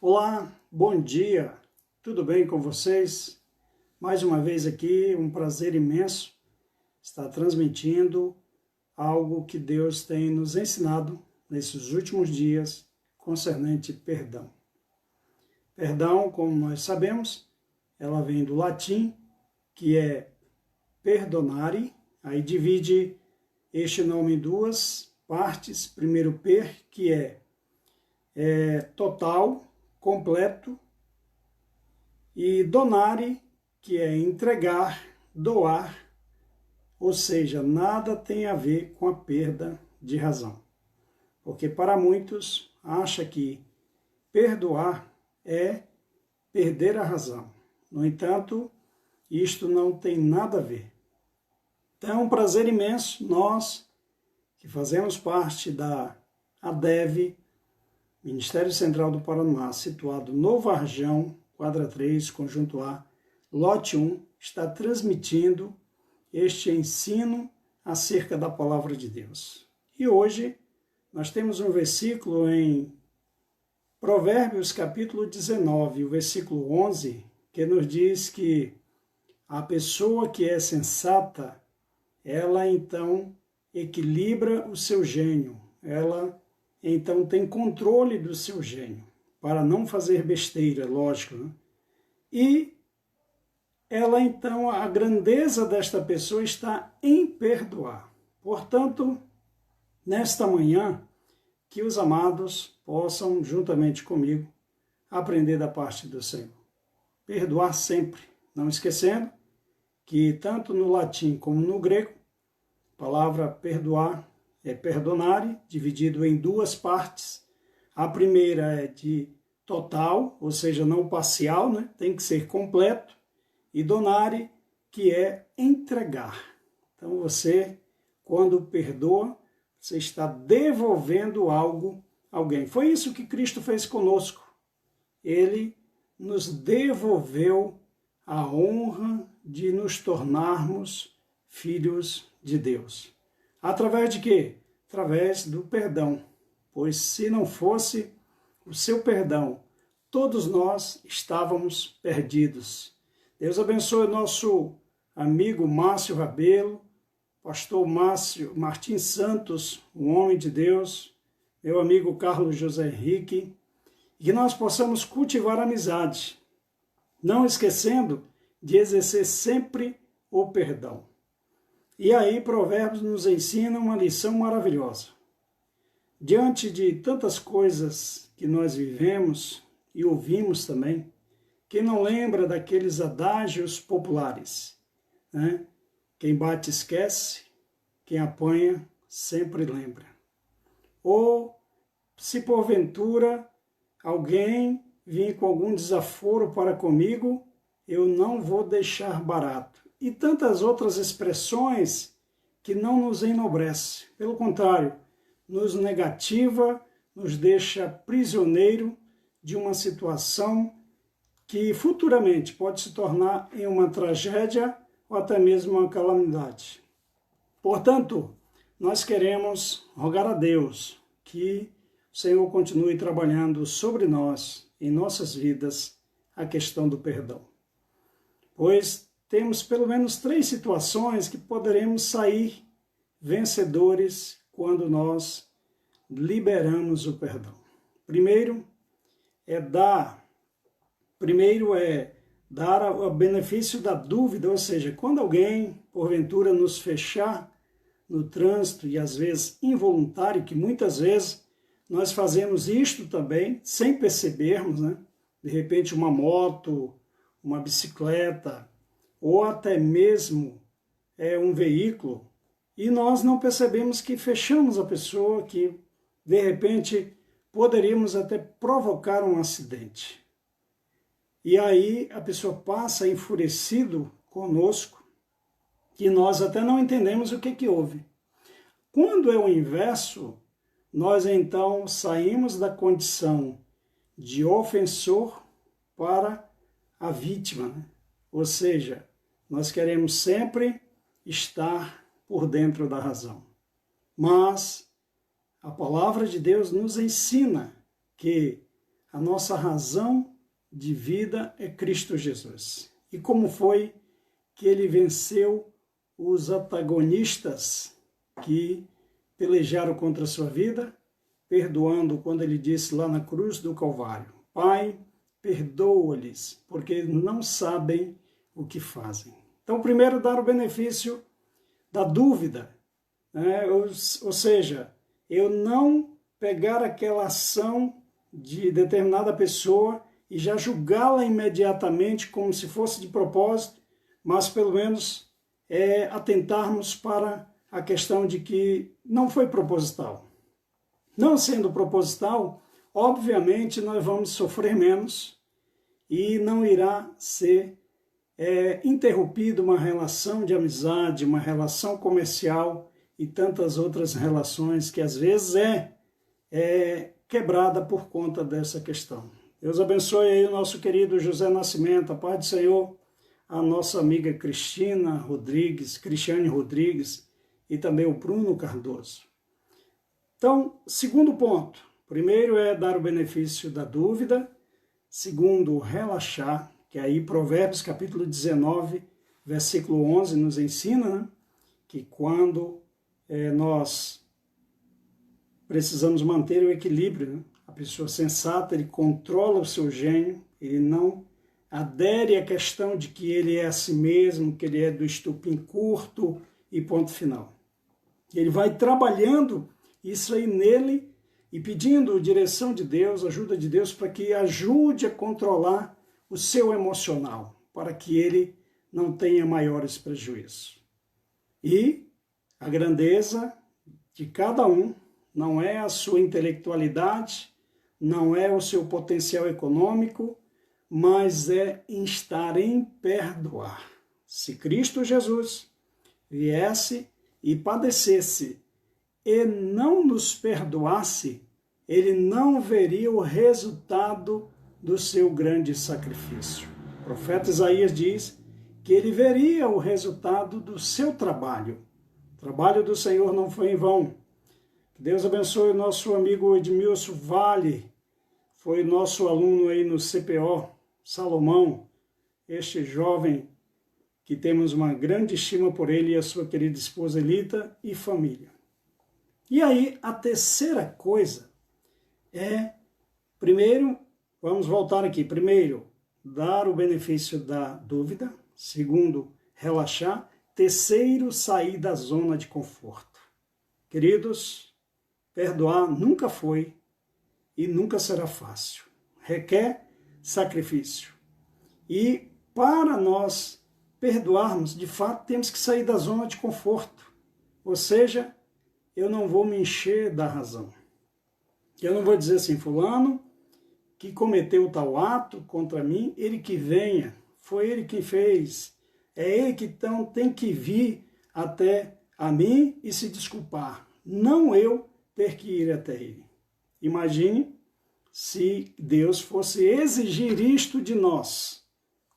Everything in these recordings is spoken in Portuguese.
Olá, bom dia, tudo bem com vocês? Mais uma vez aqui, um prazer imenso estar transmitindo algo que Deus tem nos ensinado nesses últimos dias concernente perdão. Perdão, como nós sabemos, ela vem do latim, que é perdonare, aí divide este nome em duas partes. Primeiro, per, que é total, completo, e donare, que é entregar, doar, ou seja, nada tem a ver com a perda de razão. Porque para muitos, acha que perdoar é perder a razão. No entanto, isto não tem nada a ver. Então é um prazer imenso, nós que fazemos parte da ADEV, Ministério Central do Paraná, situado no Varjão, quadra 3, conjunto A, lote 1, está transmitindo este ensino acerca da Palavra de Deus. E hoje nós temos um versículo em Provérbios capítulo 19, o versículo 11, que nos diz que a pessoa que é sensata, ela então equilibra o seu gênio, ela então tem controle do seu gênio, para não fazer besteira, lógico, né? E ela então, a grandeza desta pessoa está em perdoar. Portanto, nesta manhã, que os amados possam, juntamente comigo, aprender da parte do Senhor. Perdoar sempre, não esquecendo que tanto no latim como no grego, a palavra perdoar é perdonare, dividido em duas partes. A primeira é de total, ou seja, não parcial, né? Tem que ser completo. E donare, que é entregar. Então você, quando perdoa, você está devolvendo algo a alguém. Foi isso que Cristo fez conosco. Ele nos devolveu a honra de nos tornarmos filhos de Deus. Através de quê? Através do perdão. Pois se não fosse o seu perdão, todos nós estávamos perdidos. Deus abençoe o nosso amigo Márcio Rabelo, pastor Martins Santos, um homem de Deus, meu amigo Carlos José Henrique, e que nós possamos cultivar a amizade, não esquecendo de exercer sempre o perdão. E aí Provérbios nos ensina uma lição maravilhosa. Diante de tantas coisas que nós vivemos e ouvimos também, quem não lembra daqueles adágios populares, né? Quem bate esquece, quem apanha sempre lembra. Ou, se porventura alguém vir com algum desaforo para comigo, eu não vou deixar barato. E tantas outras expressões que não nos enobrece. Pelo contrário, nos negativa, nos deixa prisioneiro de uma situação que futuramente pode se tornar em uma tragédia ou até mesmo uma calamidade. Portanto, nós queremos rogar a Deus que o Senhor continue trabalhando sobre nós, em nossas vidas, a questão do perdão. Pois temos pelo menos 3 situações que poderemos sair vencedores quando nós liberamos o perdão. Primeiro é dar o benefício da dúvida, ou seja, quando alguém, porventura, nos fechar no trânsito, e às vezes involuntário, que muitas vezes nós fazemos isto também, sem percebermos, né? De repente uma moto, uma bicicleta, ou até mesmo um veículo, e nós não percebemos que fechamos a pessoa, que de repente poderíamos até provocar um acidente. E aí a pessoa passa enfurecido conosco, que nós até não entendemos o que houve. Quando é o inverso, nós então saímos da condição de ofensor para a vítima, né? Ou seja, nós queremos sempre estar por dentro da razão. Mas a palavra de Deus nos ensina que a nossa razão de vida é Cristo Jesus. E como foi que ele venceu os antagonistas que pelejaram contra a sua vida? Perdoando, quando ele disse lá na cruz do Calvário: Pai, perdoa-lhes, porque não sabem o que fazem. Então, primeiro, dar o benefício da dúvida, né? Ou seja, eu não pegar aquela ação de determinada pessoa e já julgá-la imediatamente como se fosse de propósito, mas pelo menos atentarmos para a questão de que não foi proposital. Não sendo proposital, obviamente nós vamos sofrer menos e não irá ser interrompida uma relação de amizade, uma relação comercial e tantas outras relações que às vezes é quebrada por conta dessa questão. Deus abençoe aí o nosso querido José Nascimento, a paz do Senhor, a nossa amiga Cristiane Rodrigues e também o Bruno Cardoso. Então, segundo ponto, primeiro é dar o benefício da dúvida, segundo, relaxar, que aí Provérbios capítulo 19, versículo 11 nos ensina, né, que quando nós precisamos manter o equilíbrio, né, a pessoa sensata, ele controla o seu gênio, ele não adere à questão de que ele é a si mesmo, que ele é do estupim curto e ponto final. Ele vai trabalhando isso aí nele e pedindo direção de Deus, ajuda de Deus, para que ajude a controlar o seu emocional, para que ele não tenha maiores prejuízos. E a grandeza de cada um não é a sua intelectualidade, não é o seu potencial econômico, mas é estar em perdoar. Se Cristo Jesus viesse e padecesse e não nos perdoasse, ele não veria o resultado do seu grande sacrifício. O profeta Isaías diz que ele veria o resultado do seu trabalho. O trabalho do Senhor não foi em vão. Que Deus abençoe o nosso amigo Edmilson Vale, foi nosso aluno aí no CPO, Salomão, este jovem que temos uma grande estima por ele e a sua querida esposa Elita e família. E aí, a terceira coisa primeiro, vamos voltar aqui, primeiro, dar o benefício da dúvida, segundo, relaxar, terceiro, sair da zona de conforto. Queridos, perdoar nunca foi e nunca será fácil. Requer sacrifício. E para nós perdoarmos, de fato, temos que sair da zona de conforto. Ou seja, eu não vou me encher da razão. Eu não vou dizer assim, fulano que cometeu tal ato contra mim, ele que venha, foi ele que fez, é ele que então tem que vir até a mim e se desculpar, não eu ter que ir até ele. Imagine se Deus fosse exigir isto de nós,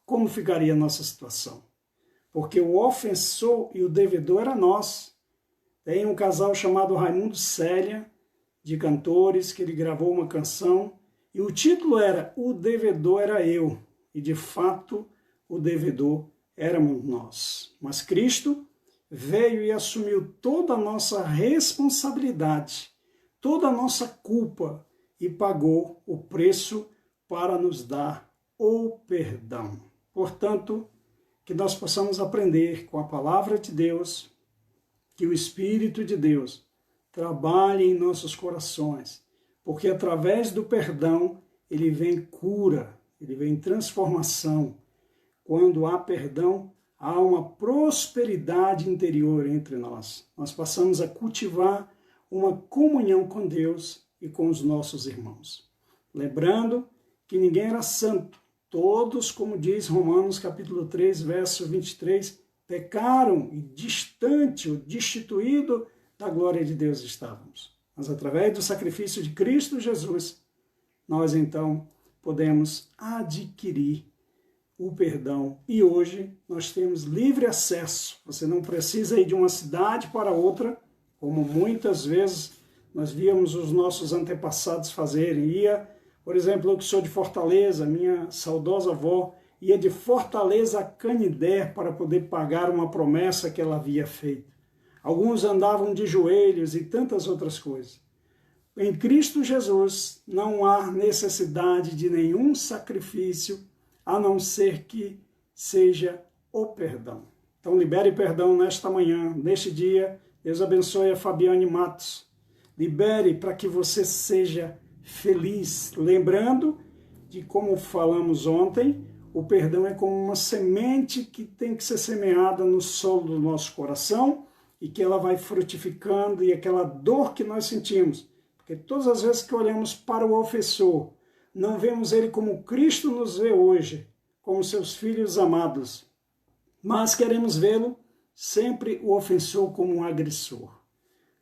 como ficaria a nossa situação? Porque o ofensor e o devedor era nós. Tem um casal chamado Raimundo Célia, de cantores, que ele gravou uma canção, e o título era O Devedor Era Eu, e de fato o devedor éramos nós. Mas Cristo veio e assumiu toda a nossa responsabilidade, toda a nossa culpa, e pagou o preço para nos dar o perdão. Portanto, que nós possamos aprender com a palavra de Deus, que o Espírito de Deus trabalhe em nossos corações, porque através do perdão ele vem cura, ele vem transformação. Quando há perdão, há uma prosperidade interior entre nós. Nós passamos a cultivar uma comunhão com Deus e com os nossos irmãos. Lembrando que ninguém era santo. Todos, como diz Romanos capítulo 3, verso 23, pecaram e distante ou destituído da glória de Deus estávamos. Mas através do sacrifício de Cristo Jesus, nós então podemos adquirir o perdão. E hoje nós temos livre acesso. Você não precisa ir de uma cidade para outra, como muitas vezes nós víamos os nossos antepassados fazerem. Ia Por exemplo, eu que sou de Fortaleza, minha saudosa avó ia de Fortaleza a Canidé para poder pagar uma promessa que ela havia feito. Alguns andavam de joelhos e tantas outras coisas. Em Cristo Jesus não há necessidade de nenhum sacrifício, a não ser que seja o perdão. Então libere perdão nesta manhã, neste dia. Deus abençoe a Fabiane Matos. Libere para que você seja feliz. Lembrando de como falamos ontem, o perdão é como uma semente que tem que ser semeada no solo do nosso coração e que ela vai frutificando, e aquela dor que nós sentimos, porque todas as vezes que olhamos para o ofensor, não vemos ele como Cristo nos vê hoje, como seus filhos amados, mas queremos vê-lo sempre o ofensor como um agressor.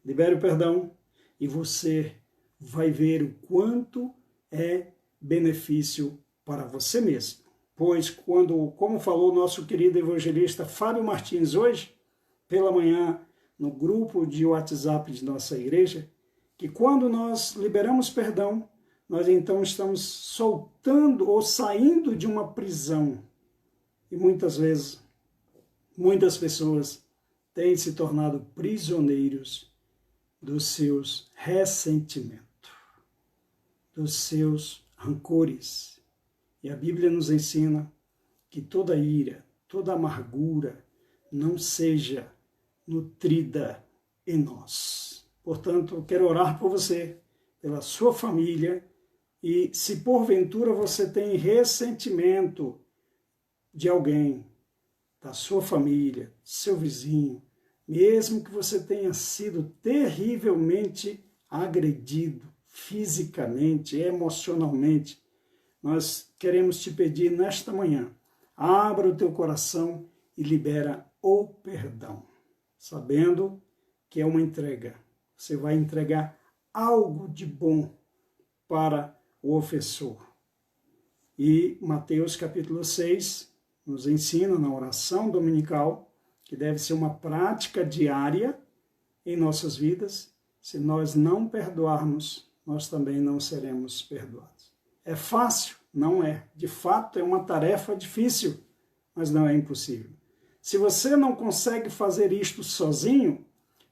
Libere o perdão e você vai ver o quanto é benefício para você mesmo. Pois como falou o nosso querido evangelista Fábio Martins hoje, pela manhã, no grupo de WhatsApp de nossa igreja, que quando nós liberamos perdão, nós então estamos soltando ou saindo de uma prisão. E muitas vezes, muitas pessoas têm se tornado prisioneiros dos seus ressentimentos, dos seus rancores. E a Bíblia nos ensina que toda ira, toda amargura não seja nutrida em nós. Portanto, eu quero orar por você, pela sua família, e se porventura você tem ressentimento de alguém, da sua família, seu vizinho, mesmo que você tenha sido terrivelmente agredido fisicamente, emocionalmente, nós queremos te pedir nesta manhã, abra o teu coração e libera o perdão, sabendo que é uma entrega. Você vai entregar algo de bom para o ofensor. E Mateus capítulo 6 nos ensina na oração dominical, que deve ser uma prática diária em nossas vidas. Se nós não perdoarmos, nós também não seremos perdoados. É fácil? Não é. De fato, é uma tarefa difícil, mas não é impossível. Se você não consegue fazer isto sozinho,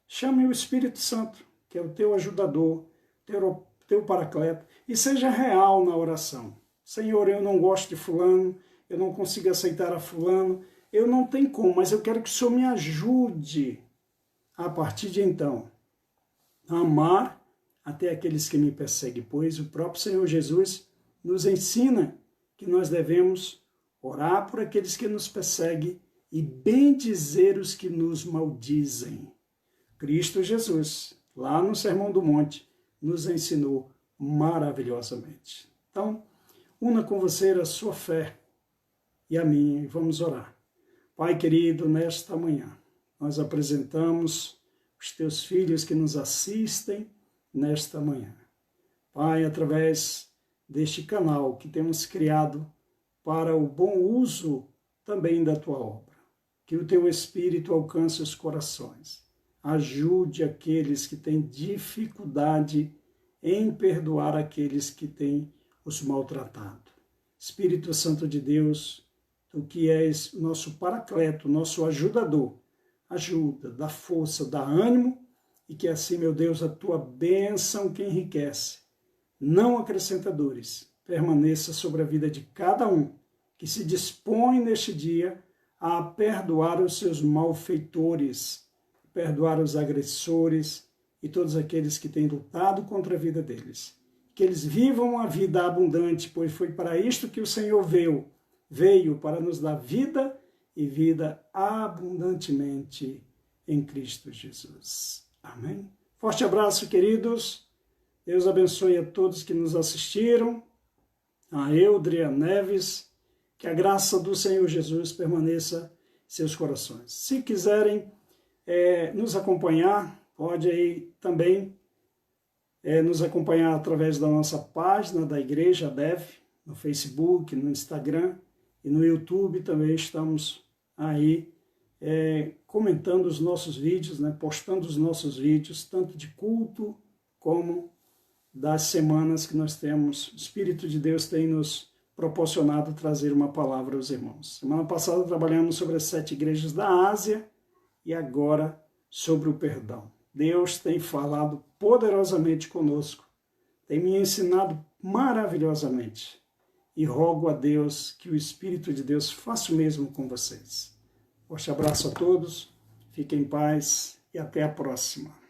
chame o Espírito Santo, que é o teu ajudador, teu paracleto, e seja real na oração. Senhor, eu não gosto de fulano, eu não consigo aceitar a fulano, eu não tenho como, mas eu quero que o Senhor me ajude, a partir de então, a amar até aqueles que me perseguem, pois o próprio Senhor Jesus nos ensina que nós devemos orar por aqueles que nos perseguem e bendizer os que nos maldizem. Cristo Jesus, lá no Sermão do Monte, nos ensinou maravilhosamente. Então, una com você a sua fé e a minha, e vamos orar. Pai querido, nesta manhã, nós apresentamos os teus filhos que nos assistem nesta manhã. Pai, através deste canal que temos criado para o bom uso também da tua obra, que o teu Espírito alcance os corações. Ajude aqueles que têm dificuldade em perdoar aqueles que têm os maltratado. Espírito Santo de Deus, tu que és nosso paracleto, nosso ajudador, ajuda, dá força, dá ânimo, e que assim, meu Deus, a tua bênção que enriquece, não acrescenta dores, permaneça sobre a vida de cada um que se dispõe neste dia a perdoar os seus malfeitores, perdoar os agressores e todos aqueles que têm lutado contra a vida deles. Que eles vivam a vida abundante, pois foi para isto que o Senhor veio para nos dar vida e vida abundantemente em Cristo Jesus. Amém? Forte abraço, queridos. Deus abençoe a todos que nos assistiram. A Eudria Neves. Que a graça do Senhor Jesus permaneça em seus corações. Se quiserem nos acompanhar, pode aí também nos acompanhar através da nossa página da Igreja Dev, no Facebook, no Instagram e no YouTube também estamos aí comentando os nossos vídeos, postando os nossos vídeos, tanto de culto como das semanas que nós temos, o Espírito de Deus tem nos proporcionado trazer uma palavra aos irmãos. Semana passada trabalhamos sobre as 7 igrejas da Ásia e agora sobre o perdão. Deus tem falado poderosamente conosco, tem me ensinado maravilhosamente e rogo a Deus que o Espírito de Deus faça o mesmo com vocês. Forte abraço a todos, fiquem em paz e até a próxima.